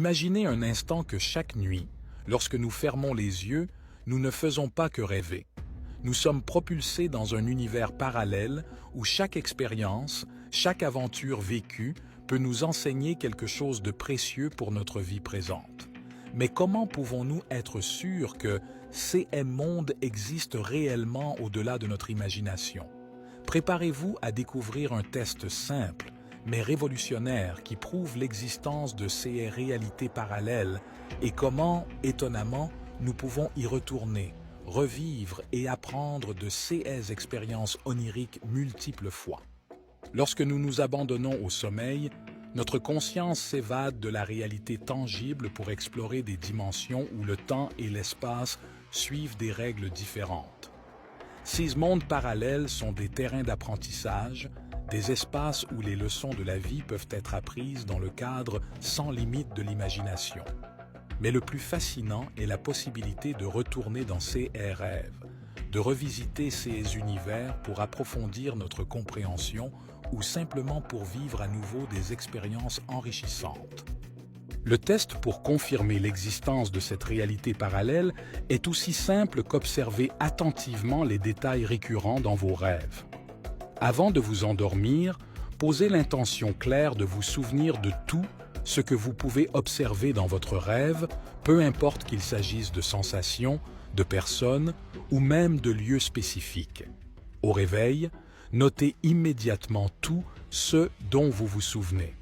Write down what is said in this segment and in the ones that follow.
Imaginez un instant que chaque nuit, lorsque nous fermons les yeux, nous ne faisons pas que rêver. Nous sommes propulsés dans un univers parallèle où chaque expérience, chaque aventure vécue peut nous enseigner quelque chose de précieux pour notre vie présente. Mais comment pouvons-nous être sûrs que ces mondes existent réellement au-delà de notre imagination? Préparez-vous à découvrir un test simple, mais révolutionnaire qui prouve l'existence de ces réalités parallèles et comment, étonnamment, nous pouvons y retourner, revivre et apprendre de ces expériences oniriques multiples fois. Lorsque nous nous abandonnons au sommeil, notre conscience s'évade de la réalité tangible pour explorer des dimensions où le temps et l'espace suivent des règles différentes. Ces mondes parallèles sont des terrains d'apprentissage, des espaces où les leçons de la vie peuvent être apprises dans le cadre sans limite de l'imagination. Mais le plus fascinant est la possibilité de retourner dans ces rêves, de revisiter ces univers pour approfondir notre compréhension ou simplement pour vivre à nouveau des expériences enrichissantes. Le test pour confirmer l'existence de cette réalité parallèle est aussi simple qu'observer attentivement les détails récurrents dans vos rêves. Avant de vous endormir, posez l'intention claire de vous souvenir de tout ce que vous pouvez observer dans votre rêve, peu importe qu'il s'agisse de sensations, de personnes ou même de lieux spécifiques. Au réveil, notez immédiatement tout ce dont vous vous souvenez.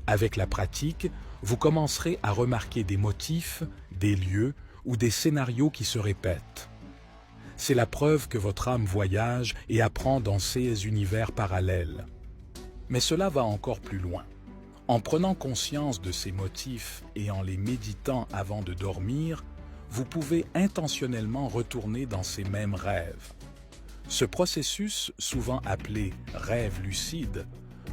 Avec la pratique, vous commencerez à remarquer des motifs, des lieux ou des scénarios qui se répètent. C'est la preuve que votre âme voyage et apprend dans ces univers parallèles. Mais cela va encore plus loin. En prenant conscience de ces motifs et en les méditant avant de dormir, vous pouvez intentionnellement retourner dans ces mêmes rêves. Ce processus, souvent appelé rêve lucide,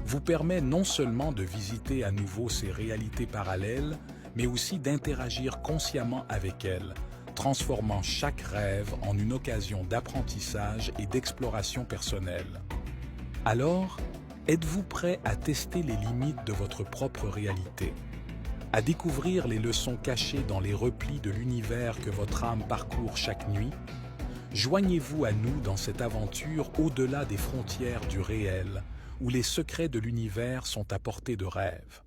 vous permet non seulement de visiter à nouveau ces réalités parallèles, mais aussi d'interagir consciemment avec elles, transformant chaque rêve en une occasion d'apprentissage et d'exploration personnelle. Alors, êtes-vous prêt à tester les limites de votre propre réalité, à découvrir les leçons cachées dans les replis de l'univers que votre âme parcourt chaque nuit? Joignez-vous à nous dans cette aventure au-delà des frontières du réel, où les secrets de l'univers sont à portée de rêve.